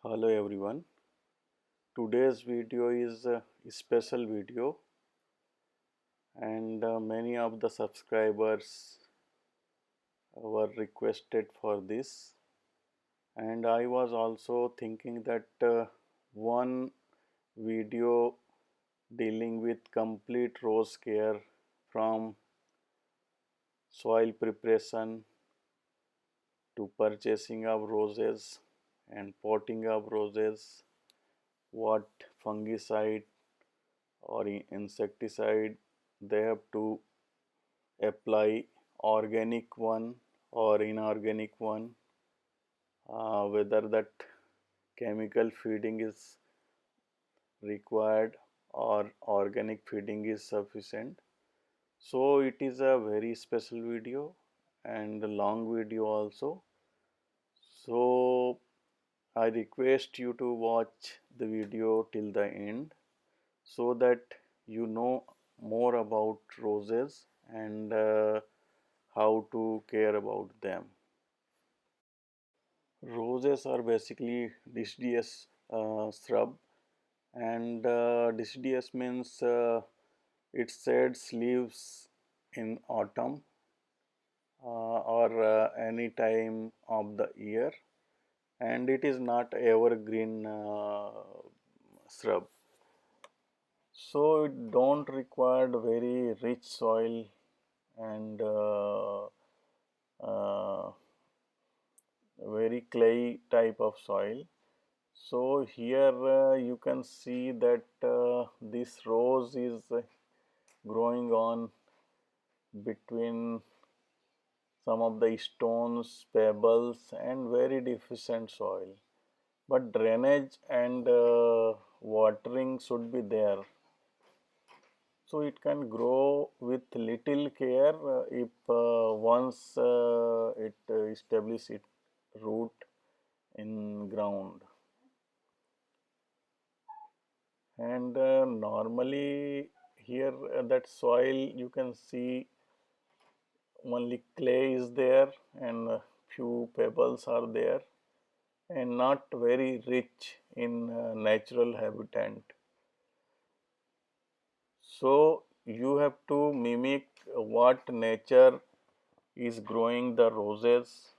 Hello everyone. Today's video is a special video and many of the subscribers were requested for this, and I was also thinking that one video dealing with complete rose care from soil preparation to purchasing of roses and potting of roses, what fungicide or insecticide they have to apply, organic one or inorganic one, whether that chemical feeding is required or organic feeding is sufficient. So it is a very special video and a long video also. So I request you to watch the video till the end so that you know more about roses and how to care about them. Roses are basically deciduous shrub, and deciduous means it sheds leaves in autumn or any time of the year, and it is not evergreen shrub. So it don't require very rich soil and uh, very clay type of soil. So here you can see that this rose is growing on between some of the stones, pebbles and very deficient soil. But drainage and watering should be there. So it can grow with little care if once it establishes its root in ground. And normally here that soil you can see only clay is there and few pebbles are there and not very rich in natural habitat. So you have to mimic what nature is growing the roses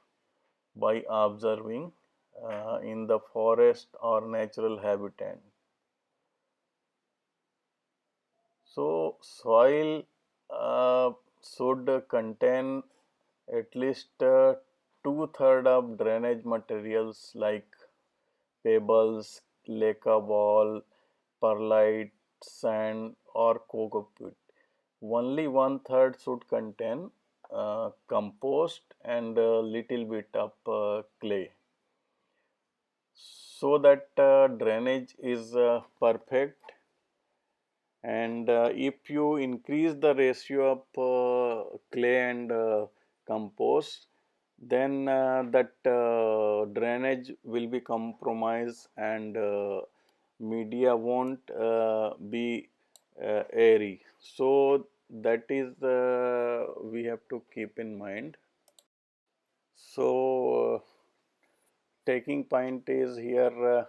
by observing in the forest or natural habitat. So soil should contain at least two-thirds of drainage materials like pebbles, leca ball, perlite, sand or cocoa. Only one-third should contain compost and a little bit of clay, so that drainage is perfect. And if you increase the ratio of clay and compost, then that drainage will be compromised and media won't be airy. So that is we have to keep in mind. So taking point is here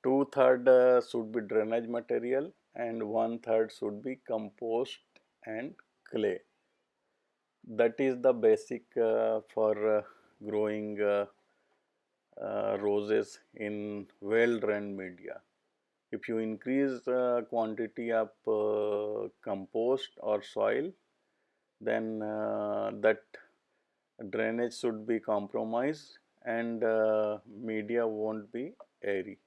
two-third should be drainage material and one-third should be compost and clay. That is the basic for growing roses in well-drained media. If you increase quantity of compost or soil, then that drainage should be compromised and media won't be airy.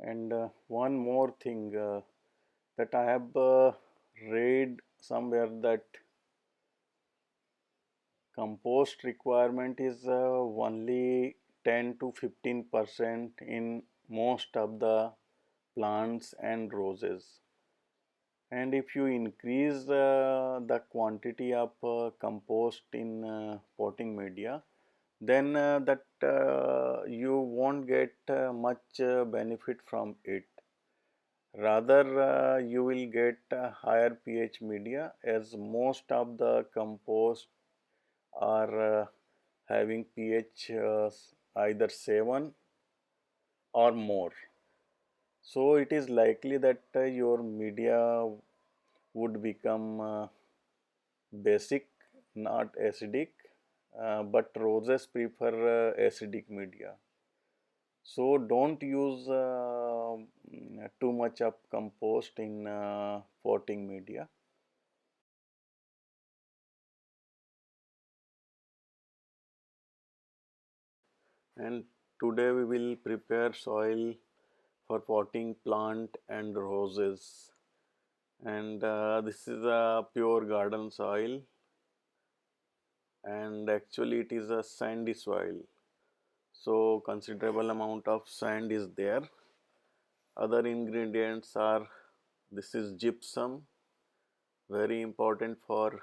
And one more thing that I have read somewhere that compost requirement is only 10 to 15% in most of the plants and roses. And if you increase the quantity of compost in potting media, then that you won't get much benefit from it. Rather, you will get higher pH media, as most of the compost are having pH either 7 or more. So it is likely that your media would become basic, not acidic, but roses prefer acidic media. So don't use too much of compost in potting media. And today we will prepare soil for potting plant and roses. And this is a pure garden soil, and actually it is a sandy soil. So considerable amount of sand is there. Other ingredients are, this is gypsum, very important for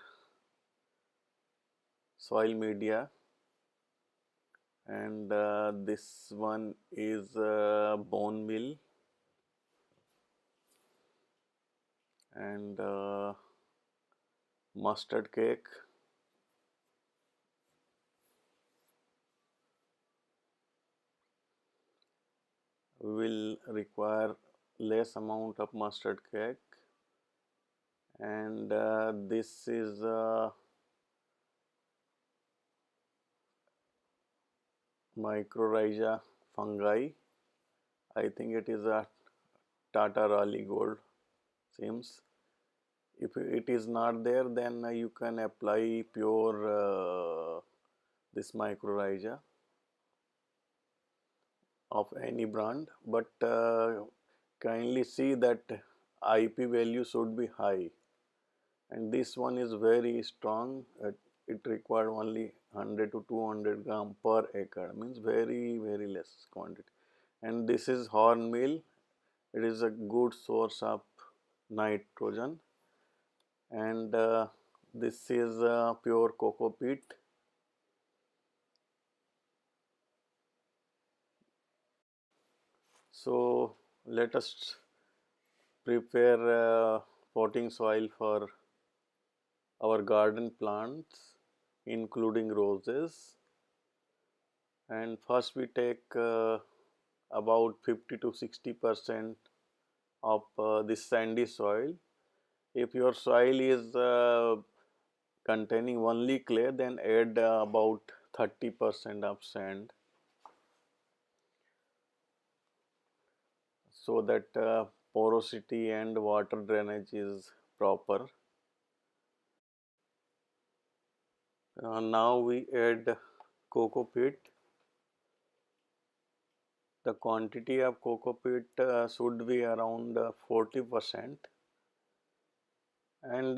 soil media, and this one is bone meal, and mustard cake, we will require less amount of mustard cake, and this is mycorrhiza fungi. I think it is a Tata Raleigh gold seems. If it is not there, then you can apply pure this mycorrhiza of any brand, but kindly see that IP value should be high, and this one is very strong. It required only 100 to 200 gram per acre, means very less quantity. And this is hornmeal. It is a good source of nitrogen, and this is pure coco peat. So let us prepare potting soil for our garden plants, including roses. And first we take about 50 to 60% of this sandy soil. If your soil is containing only clay, then add about 30% of sand, so that porosity and water drainage is proper. Now we add coco peat. The quantity of coco peat should be around 40%, and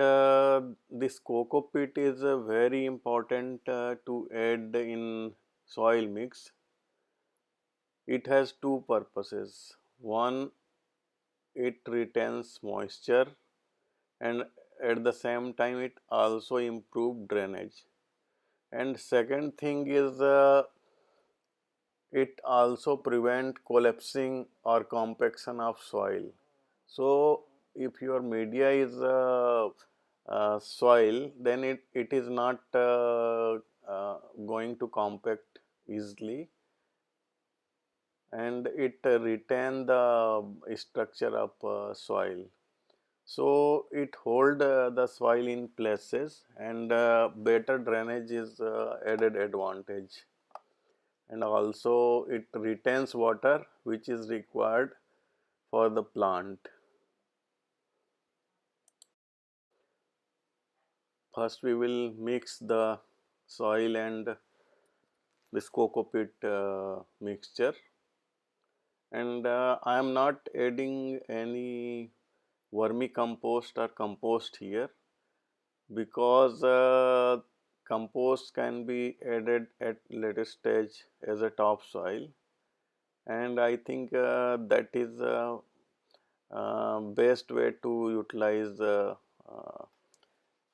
this coco peat is very important to add in soil mix. It has two purposes. One, it retains moisture, and at the same time it also improves drainage. And second thing is it also prevent collapsing or compaction of soil. So if your media is soil, then it is not going to compact easily, and it retain the structure of soil. So it hold the soil in places, and better drainage is added advantage, and also it retains water which is required for the plant. First we will mix the soil and this coco peat mixture, and I am not adding any vermicompost or compost here, because compost can be added at later stage as a topsoil, and I think that is best way to utilize uh,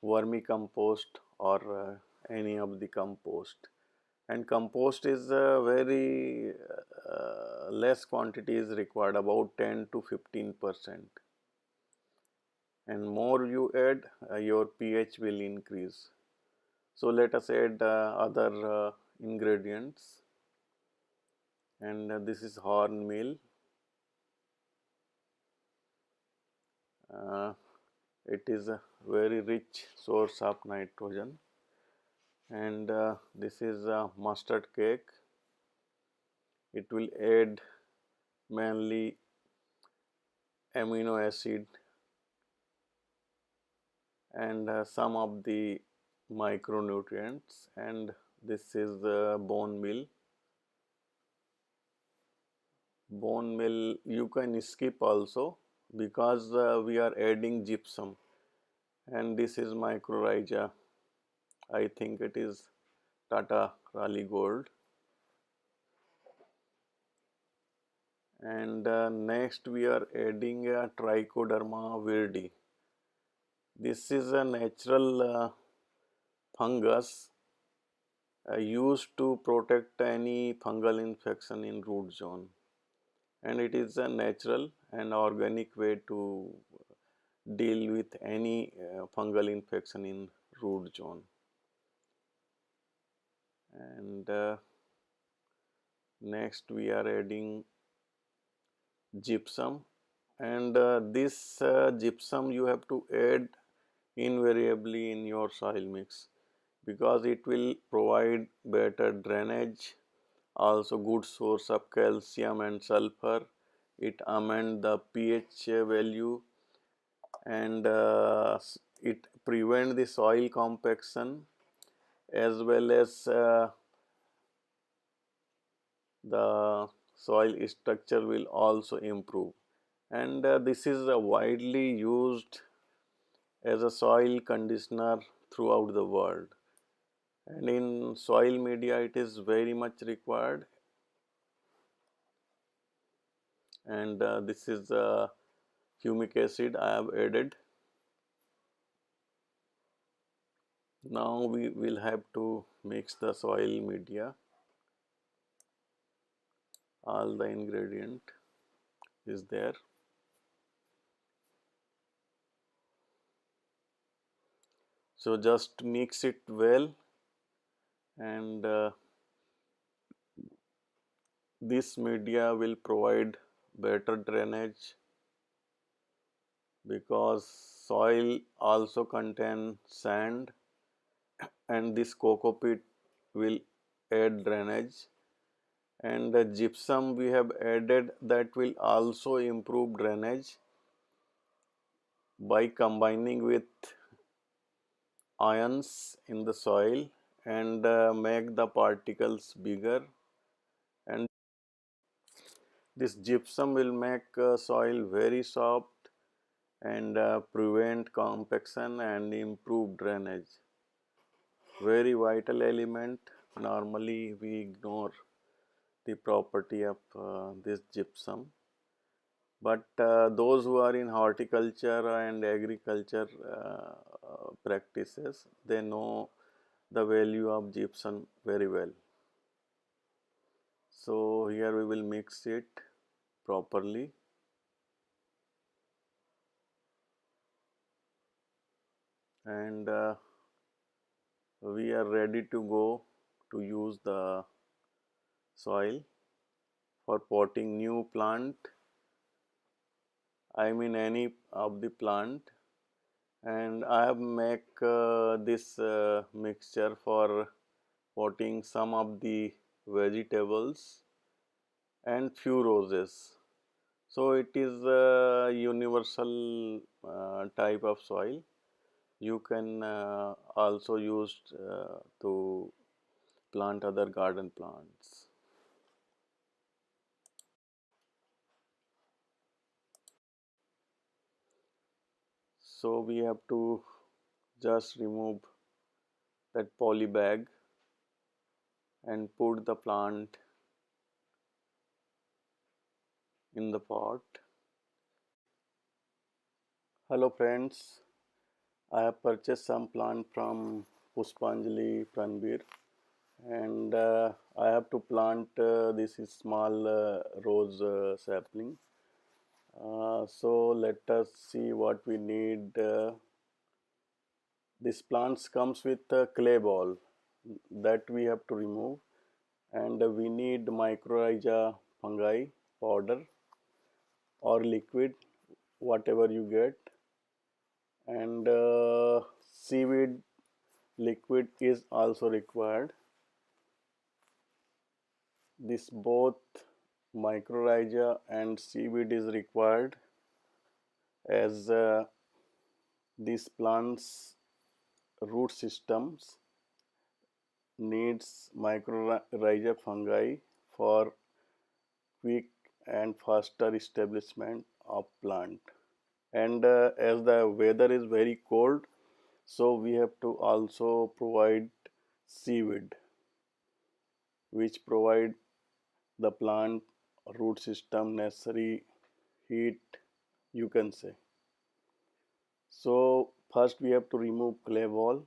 vermicompost or any of the compost. And compost is very less quantity is required, about 10 to 15%, and more you add, your pH will increase. So let us add other ingredients. and this is horn meal. Uh, it is a very rich source of nitrogen, and this is a mustard cake. It will add mainly amino acid and some of the micronutrients, and this is the bone meal. Bone meal you can skip also because we are adding gypsum, and this is mycorrhiza. I think it is Tata Raleigh Gold. And next we are adding a Trichoderma viridi. This is a natural fungus used to protect any fungal infection in root zone, and it is a natural and organic way to deal with any fungal infection in root zone. And next we are adding gypsum, and this gypsum you have to add invariably in your soil mix because it will provide better drainage, also good source of calcium and sulfur. It amend the pH value, and it prevent the soil compaction, as well as the soil structure will also improve. And this is widely used as a soil conditioner throughout the world, and in soil media it is very much required. And this is humic acid I have added. Now we will have to mix the soil media. All the ingredient is there. So just mix it well, and this media will provide better drainage because soil also contain sand, and this coco peat will add drainage, and the gypsum we have added that will also improve drainage by combining with ions in the soil and make the particles bigger. And this gypsum will make soil very soft and prevent compaction and improve drainage. Very vital element. Normally we ignore the property of this gypsum, but those who are in horticulture and agriculture practices, they know the value of gypsum very well. So here we will mix it properly, and we are ready to go to use the soil for potting new plant. I mean any of the plant, and I have make this mixture for potting some of the vegetables and few roses. So it is a universal type of soil. You can also use to plant other garden plants. So we have to just remove that poly bag and put the plant in the pot. Hello friends, I have purchased some plant from Puspanjali Pranbir, and I have to plant this is small rose sapling. So let us see what we need. This plant comes with a clay ball that we have to remove, and we need mycorrhiza fungi powder or liquid, whatever you get, and seaweed liquid is also required. This both mycorrhiza and seaweed is required, as these plants root systems needs mycorrhiza fungi for quick and faster establishment of plant. And as the weather is very cold, so we have to also provide seaweed, which provide the plant root system necessary heat, you can say. So first we have to remove clay wall,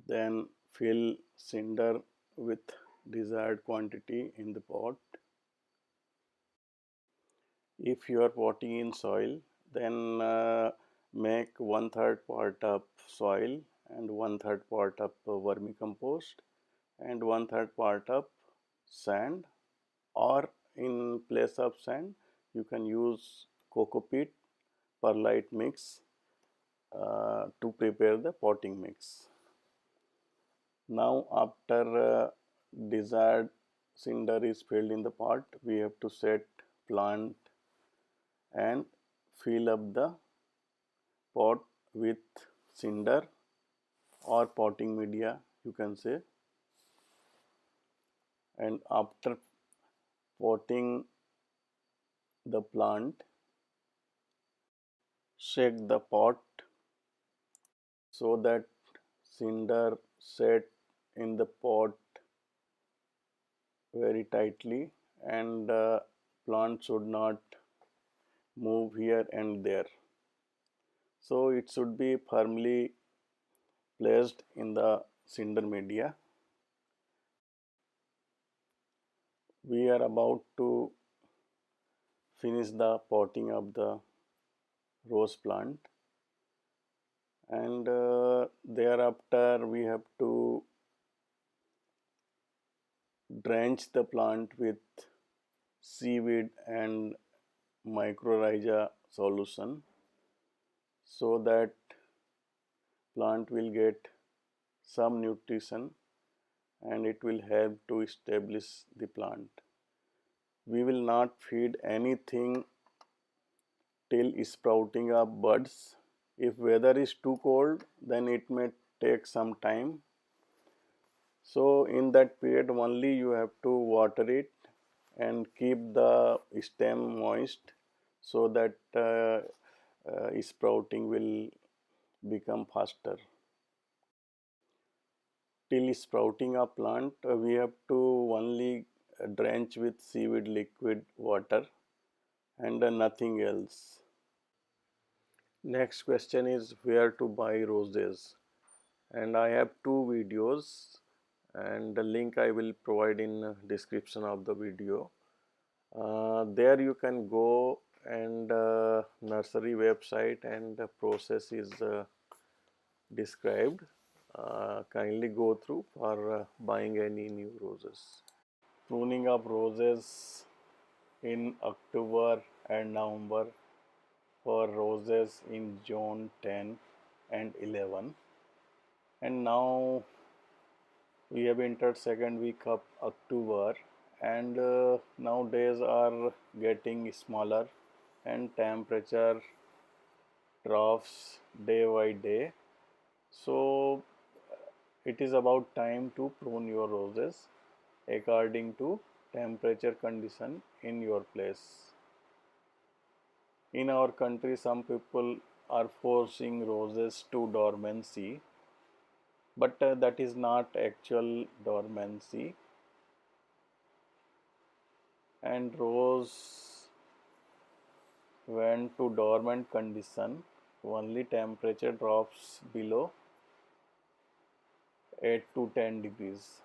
then fill cinder with desired quantity in the pot. If you are potting in soil, then make 1/3 part of soil and 1/3 part of vermicompost and 1/3 part of sand, or in place of sand you can use coco peat perlite mix to prepare the potting mix. Now after desired cinder is filled in the pot, we have to set plant and fill up the pot with cinder or potting media, you can say. And after potting the plant, shake the pot so that cinder set in the pot very tightly, and plant should not move here and there. So it should be firmly placed in the cinder media. We are about to finish the potting of the rose plant, and thereafter we have to drench the plant with seaweed and mycorrhiza solution, so that plant will get some nutrition and it will help to establish the plant. We will not feed anything till sprouting of buds. If weather is too cold, then it may take some time. So in that period only you have to water it and keep the stem moist, so that sprouting will become faster. Till sprouting a plant, we have to only drench with seaweed liquid water and nothing else. Next question is where to buy roses, and I have two videos, and the link I will provide in description of the video. There you can go, and nursery website and the process is described. Kindly go through for buying any new roses. Pruning of roses in October and November, for roses in June 10 and 11. And now we have entered second week of October, and nowadays are getting smaller and temperature drops day by day. So it is about time to prune your roses according to temperature condition in your place. In our country, some people are forcing roses to dormancy, but that is not actual dormancy, and rose went to dormant condition only temperature drops below 8 to 10 degrees.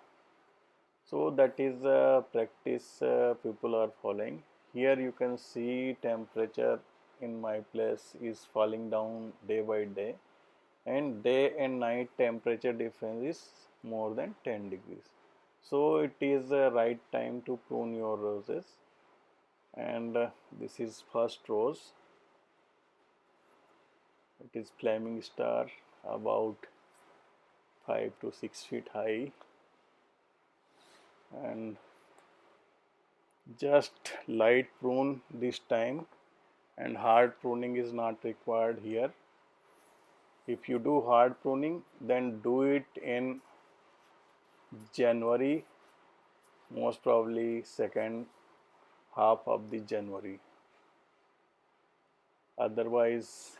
So that is a practice people are following. Here you can see temperature in my place is falling down day by day, and day and night temperature difference is more than 10 degrees. So it is the right time to prune your roses. And this is first rose. It is flaming star, about 5 to 6 feet high, and just light prune this time, and hard pruning is not required here. If you do hard pruning, then do it in January, most probably second half of the January. Otherwise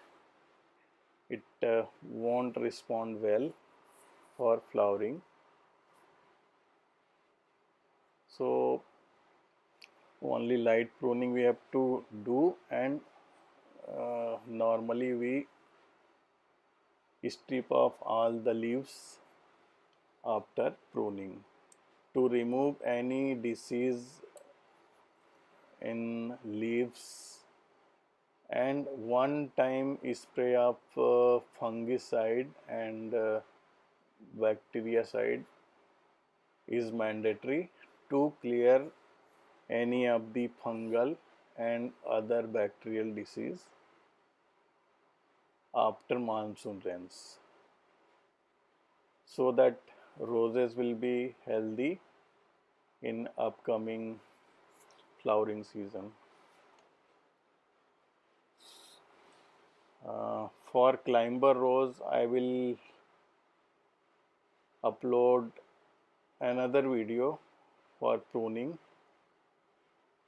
it won't respond well for flowering. So only light pruning we have to do, and normally we strip off all the leaves after pruning to remove any disease in leaves, and one time spray of fungicide and bactericide is mandatory to clear any of the fungal and other bacterial disease after monsoon rains, so that roses will be healthy in upcoming flowering season. For climber rose, I will upload another video for pruning,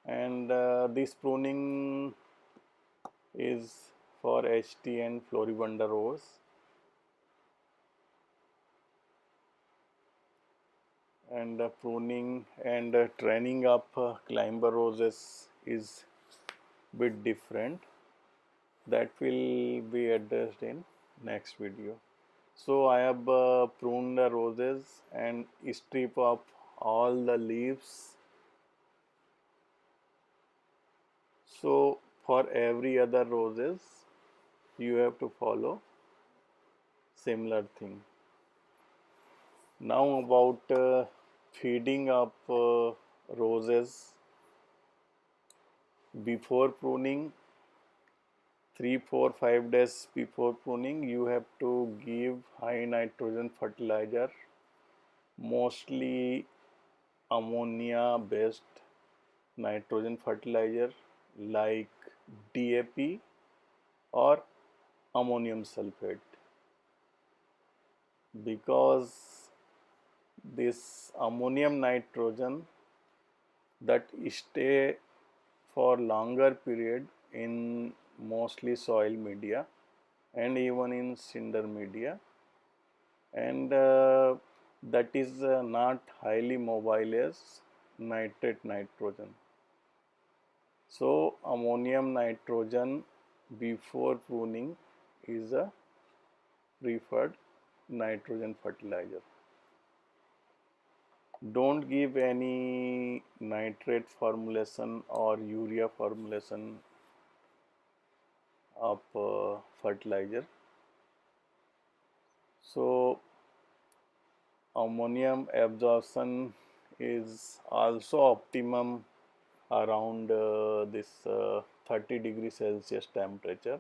and this pruning is for HT and Floribunda rose. And pruning and training up climber roses is bit different. That will be addressed in next video. So I have pruned the roses and strip off all the leaves. So for every other roses you have to follow similar thing. Now about feeding up roses before pruning. 3, 4, 5 days before pruning, you have to give high nitrogen fertilizer, mostly ammonia based nitrogen fertilizer like DAP or ammonium sulfate, because this ammonium nitrogen that stay for longer period in mostly soil media and even in cinder media, and that is not highly mobile as nitrate nitrogen. So ammonium nitrogen before pruning is a preferred nitrogen fertilizer. Don't give any nitrate formulation or urea formulation of fertilizer. So ammonium absorption is also optimum around this 30 degree Celsius temperature.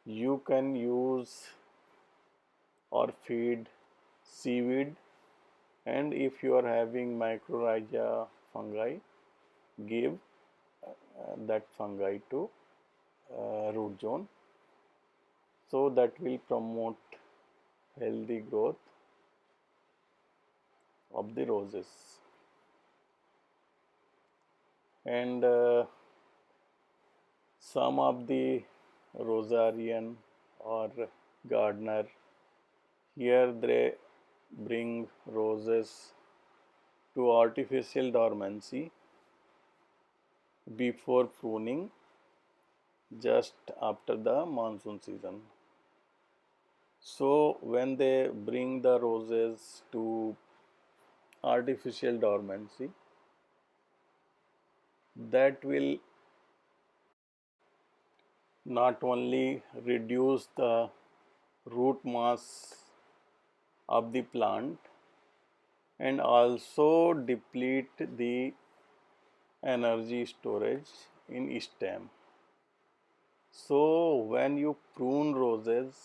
You can use or feed seaweed, and if you are having mycorrhiza fungi, give that fungi to root zone, so that will promote healthy growth of the roses. And some of the rosarian or gardener, here they bring roses to artificial dormancy before pruning, just after the monsoon season. So when they bring the roses to artificial dormancy, that will not only reduce the root mass of the plant, and also deplete the energy storage in stem. So when you prune roses,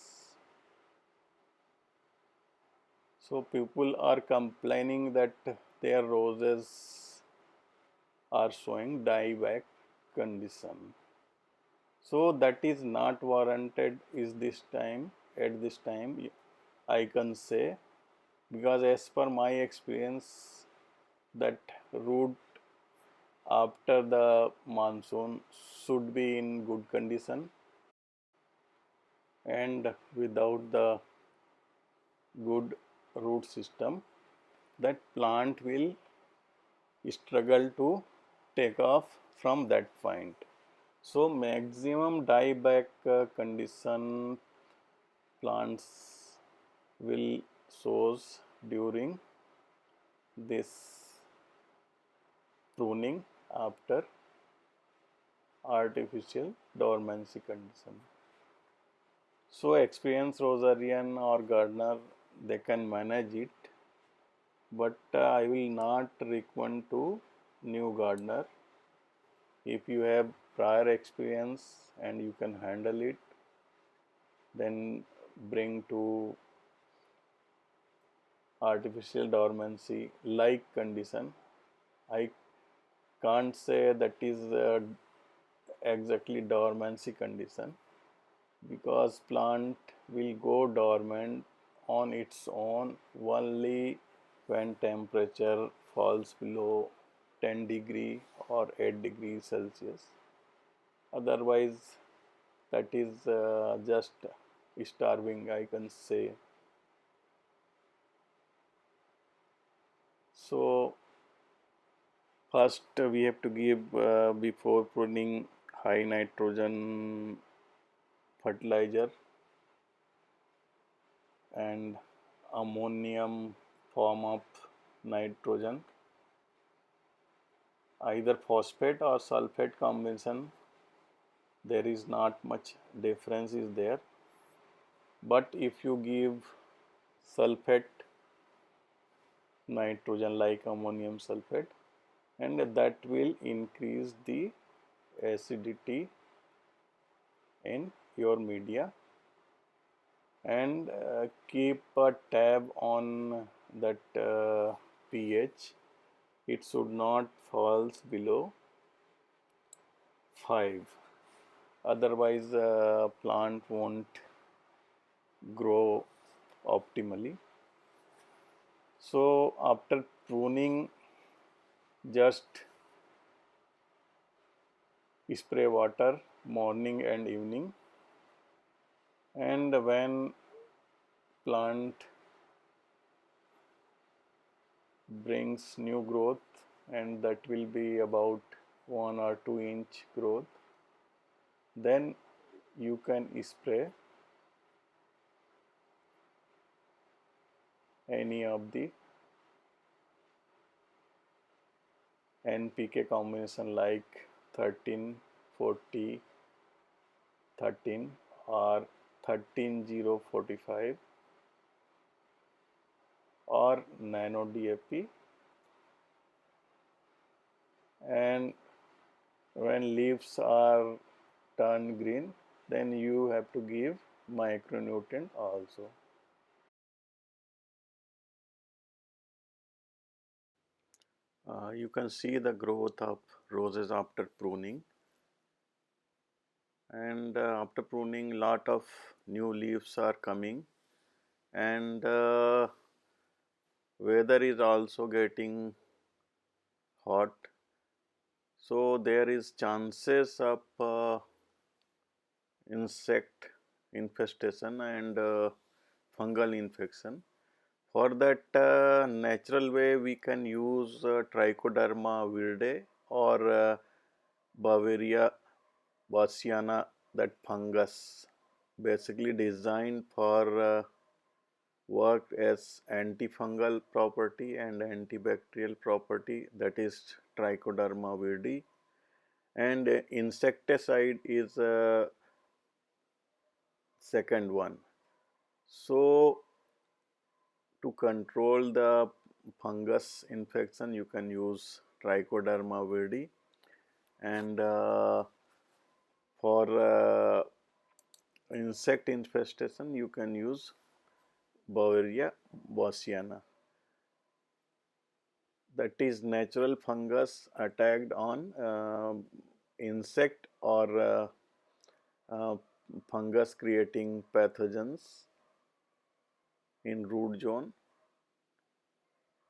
so people are complaining that their roses are showing dieback condition. So that is not warranted is this time at this time I can say, because as per my experience that root after the monsoon should be in good condition, and without the good root system that plant will struggle to take off from that point. So maximum dieback condition plants will shows during this pruning after artificial dormancy condition. So experienced rosarian or gardener they can manage it, but I will not recommend to new gardener. If you have prior experience and you can handle it, then bring to artificial dormancy like condition. I can't say that is exactly dormancy condition, because plant will go dormant on its own only when temperature falls below 10 degree or 8 degrees Celsius. Otherwise that is just starving I can say. So first we have to give before pruning high nitrogen fertilizer and ammonium form of nitrogen, either phosphate or sulfate combination. There is not much difference is there, but if you give sulfate nitrogen like ammonium sulfate, and that will increase the acidity in your media, and keep a tab on that pH. It should not falls below 5, otherwise plant won't grow optimally. So after pruning, just spray water morning and evening, and when plant brings new growth, and that will be about 1 or 2 inch growth, then you can spray any of the NPK combination like 13 40 13 or 13 0 45 or nano DAP, and when leaves are turned green, then you have to give micronutrient also. You can see the growth of roses after pruning, and after pruning lot of new leaves are coming, and weather is also getting hot, so there is chances of insect infestation and fungal infection. For that natural way we can use Trichoderma viride or Bavaria bassiana, that fungus basically designed for work as antifungal property and antibacterial property, that is Trichoderma viride, and insecticide is second one. So to control the fungus infection, you can use Trichoderma viridi, and for insect infestation you can use Bavaria bassiana. That is natural fungus attacked on insect or uh, fungus creating pathogens in root zone.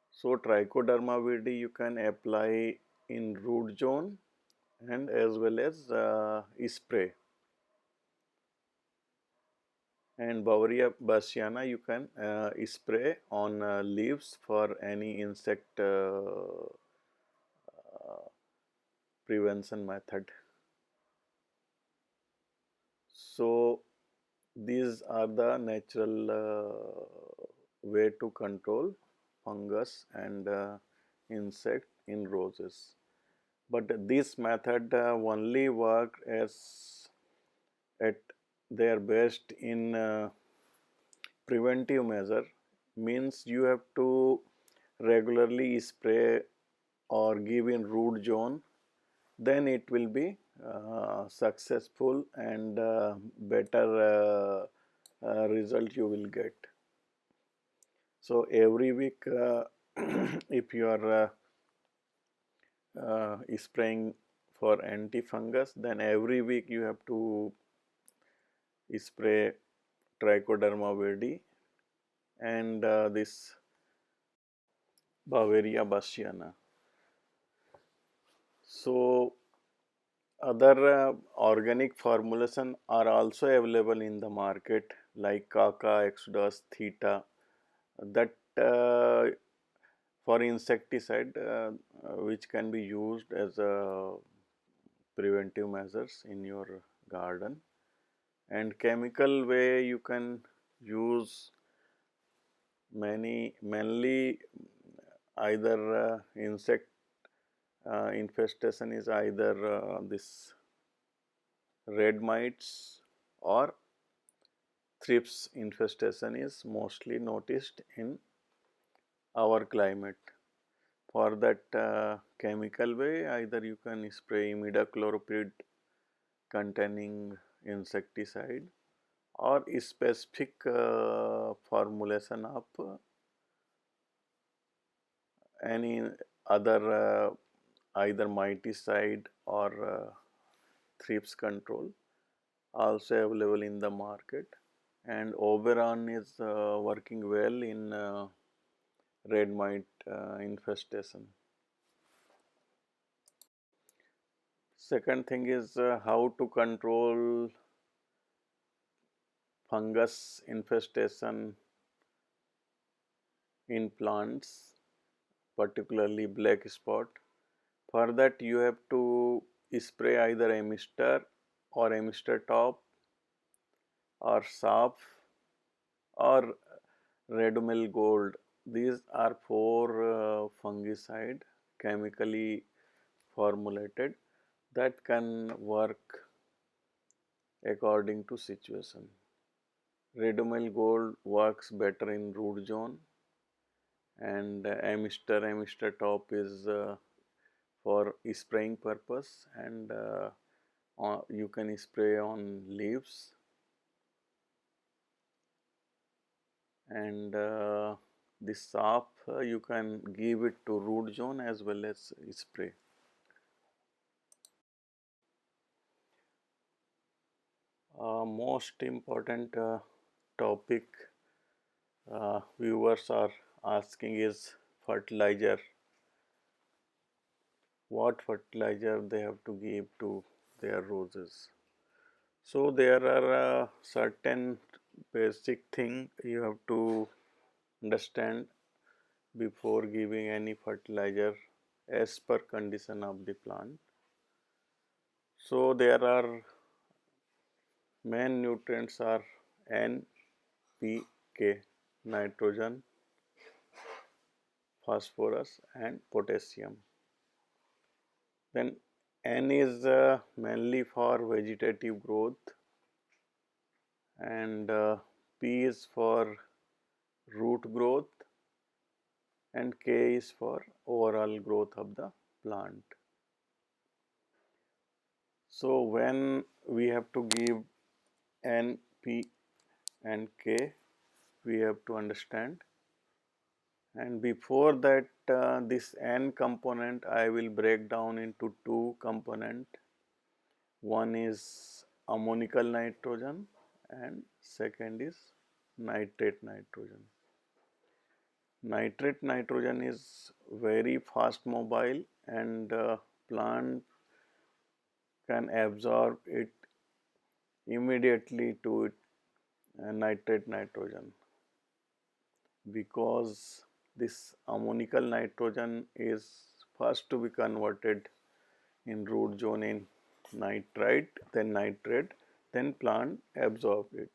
So Trichoderma viridi you can apply in root zone and as well as spray, and Bavaria bassiana you can spray on leaves for any insect prevention method. So these are the natural way to control fungus and insect in roses. But this method only work as at their best in preventive measure, means you have to regularly spray or give in root zone, then it will be successful and better result you will get. So every week if you are spraying for anti-fungus, then every week you have to spray Trichoderma viridi and this Bavaria bassiana. So other organic formulation are also available in the market like Kaka, Exodus, Theta, that for insecticide which can be used as a preventive measures in your garden, and chemical way you can use mainly either insect infestation is either this red mites or thrips infestation is mostly noticed in our climate. For that chemical way, either you can spray imidacloprid containing insecticide or specific formulation of any other either miticide or thrips control also available in the market, and Oberon is working well in red mite infestation. Second thing is how to control fungus infestation in plants, particularly black spot. For that you have to spray either emister or emister top or sap or Redumel gold. These are four fungicide chemically formulated that can work according to situation. Redumel gold works better in root zone, and emister top is for spraying purpose, and you can spray on leaves, and this sap you can give it to root zone as well as spray. Most important topic viewers are asking is fertilizer. What fertilizer they have to give to their roses? So there are certain basic thing you have to understand before giving any fertilizer as per condition of the plant. So there are main nutrients are N, P, K, nitrogen, phosphorus and potassium. Then N is mainly for vegetative growth, and P is for root growth, and K is for overall growth of the plant. So when we have to give N, P and K, we have to understand, and before that this N component I will break down into two component. One is ammonical nitrogen and second is nitrate nitrogen. Nitrate nitrogen is very fast mobile and plant can absorb it immediately to it, nitrate nitrogen, because this ammonical nitrogen is first to be converted in root zone in nitrite, then nitrate, then plant absorb it.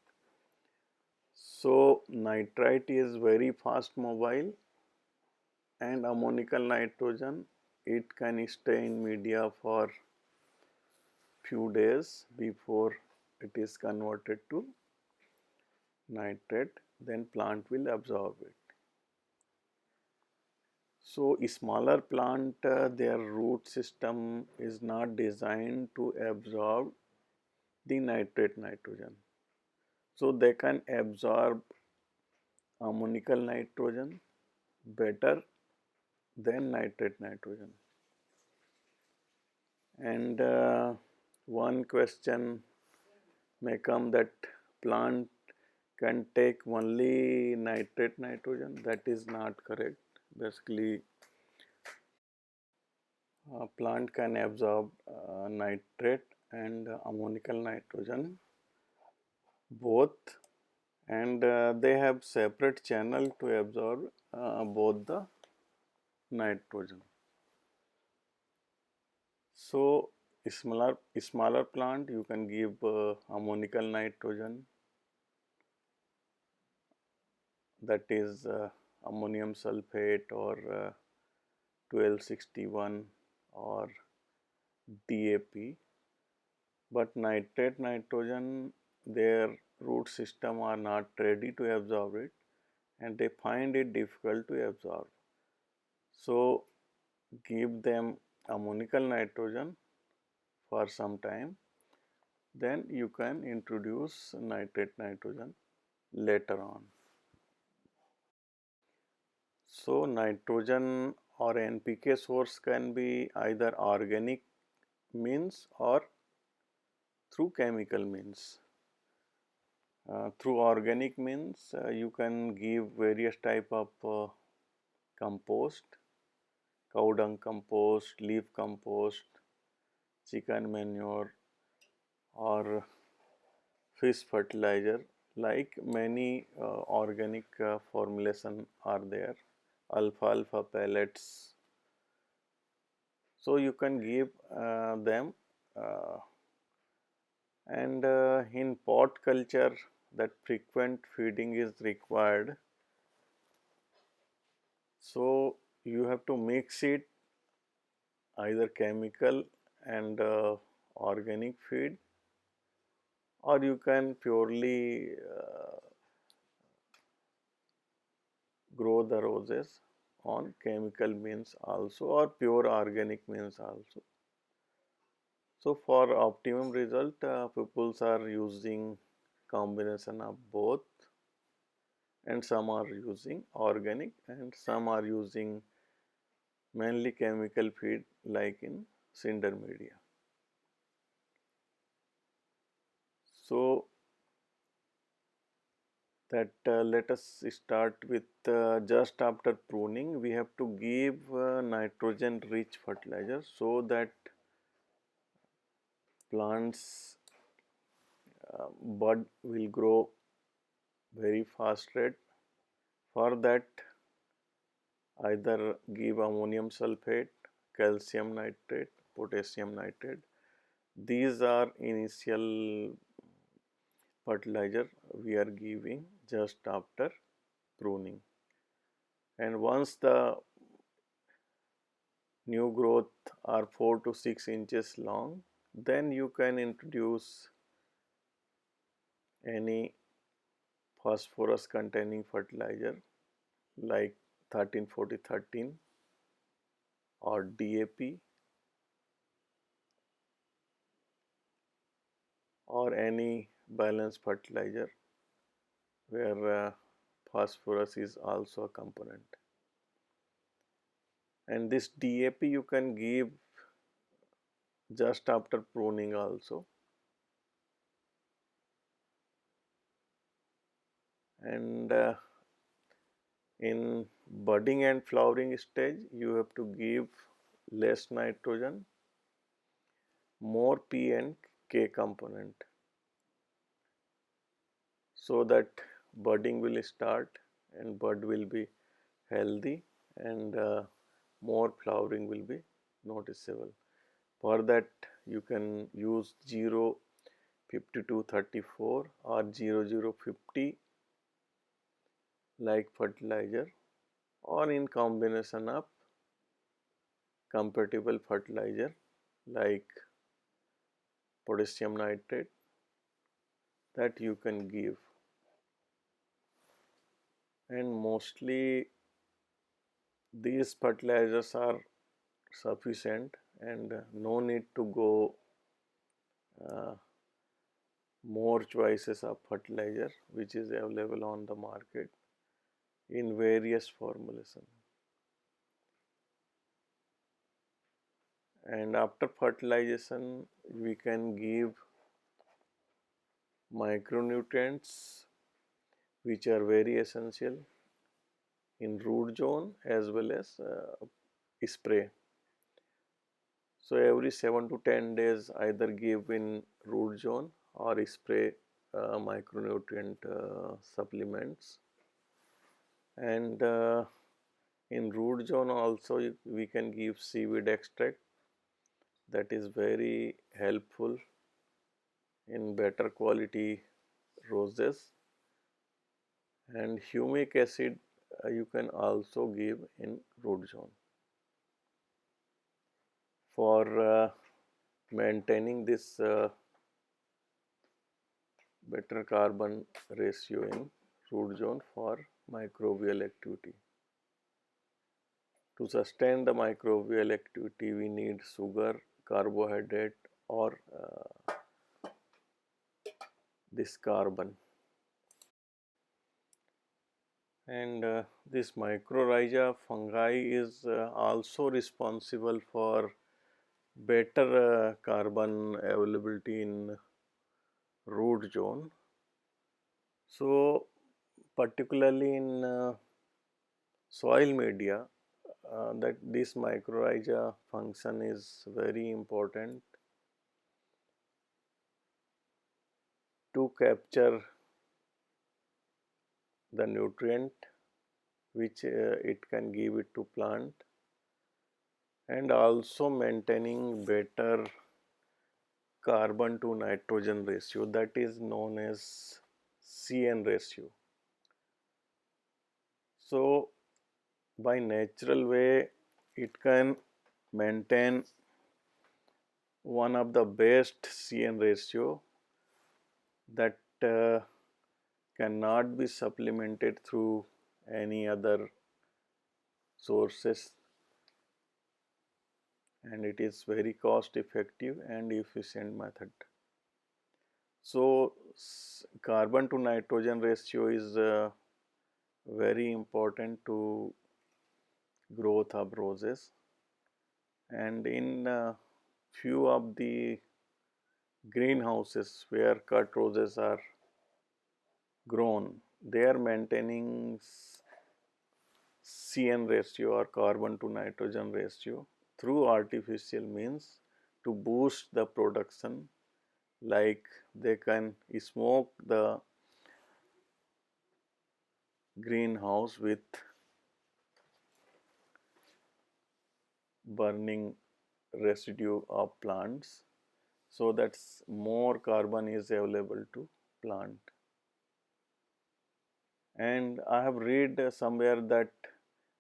So nitrite is very fast mobile and ammonical nitrogen, it can stay in media for few days before it is converted to nitrate, then plant will absorb it. So smaller plant, their root system is not designed to absorb the nitrate nitrogen. So they can absorb ammonical nitrogen better than nitrate nitrogen. And one question may come that plant can take only nitrate nitrogen. That is not correct. Basically, plant can absorb nitrate and ammonical nitrogen both, and they have separate channel to absorb both the nitrogen. So smaller plant you can give ammonical nitrogen, that is ammonium sulfate or 1261 or DAP, but nitrate nitrogen, their root system are not ready to absorb it and they find it difficult to absorb. So give them ammonical nitrogen for some time, then you can introduce nitrate nitrogen later on. So nitrogen or NPK source can be either organic means or through chemical means. Through organic means you can give various type of compost, cow dung compost, leaf compost, chicken manure or fish fertilizer, like many organic formulation are there, alfalfa pellets. So you can give them, and in pot culture that frequent feeding is required. So you have to mix it either chemical and organic feed, or you can purely grow the roses on chemical means also or pure organic means also. So for optimum result, people are using combination of both, and some are using organic and some are using mainly chemical feed like in cinder media. So that let us start with just after pruning we have to give nitrogen rich fertilizer so that plants bud will grow very fast rate. For that either give ammonium sulfate, calcium nitrate, potassium nitrate. These are initial fertilizer we are giving just after pruning. And once the new growth are 4 to 6 inches long, then you can introduce any phosphorus containing fertilizer like 13-40-13 or DAP or any balanced fertilizer where phosphorus is also a component. And this DAP you can give just after pruning also. And in budding and flowering stage you have to give less nitrogen, more P and K component, so that budding will start and bud will be healthy and more flowering will be noticeable. For that you can use 0-52-34 or 0-0-50 like fertilizer, or in combination of compatible fertilizer like potassium nitrate that you can give. And mostly these fertilizers are sufficient and no need to go more choices of fertilizer which is available on the market in various formulation. And after fertilization we can give micronutrients which are very essential in root zone as well as spray. So every 7 to 10 days either give in root zone or spray micronutrient supplements. And in root zone also we can give seaweed extract, that is very helpful in better quality roses. And humic acid you can also give in root zone for maintaining this better carbon ratio in root zone for microbial activity. To sustain the microbial activity we need sugar, carbohydrate or this carbon. And this mycorrhiza fungi is also responsible for better carbon availability in root zone. So particularly in soil media that this mycorrhiza function is very important to capture the nutrient which it can give it to plant, and also maintaining better carbon to nitrogen ratio, that is known as CN ratio. So by natural way it can maintain one of the best CN ratio that cannot be supplemented through any other sources, and it is very cost effective and efficient method. So carbon to nitrogen ratio is very important to growth of roses. And in few of the greenhouses where cut roses are grown, they are maintaining CN ratio or carbon to nitrogen ratio through artificial means to boost the production, like they can smoke the greenhouse with burning residue of plants, so that more carbon is available to plant. And I have read somewhere that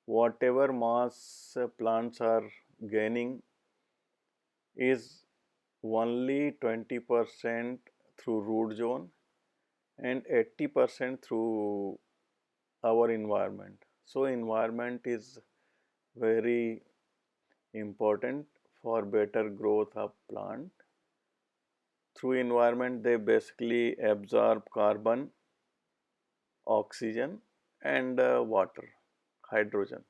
whatever mass plants are gaining is only 20% through root zone and 80% through our environment. So environment is very important for better growth of plant. Through environment they basically absorb carbon, oxygen and water, hydrogen.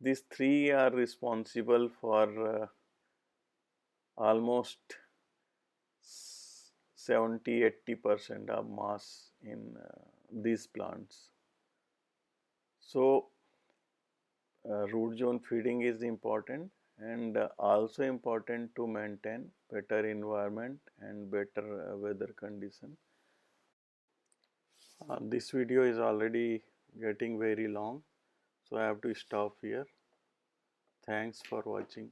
These three are responsible for almost 70–80% of mass in these plants. So root zone feeding is important, and also important to maintain better environment and better weather condition. This video is already getting very long, so I have to stop here. Thanks for watching.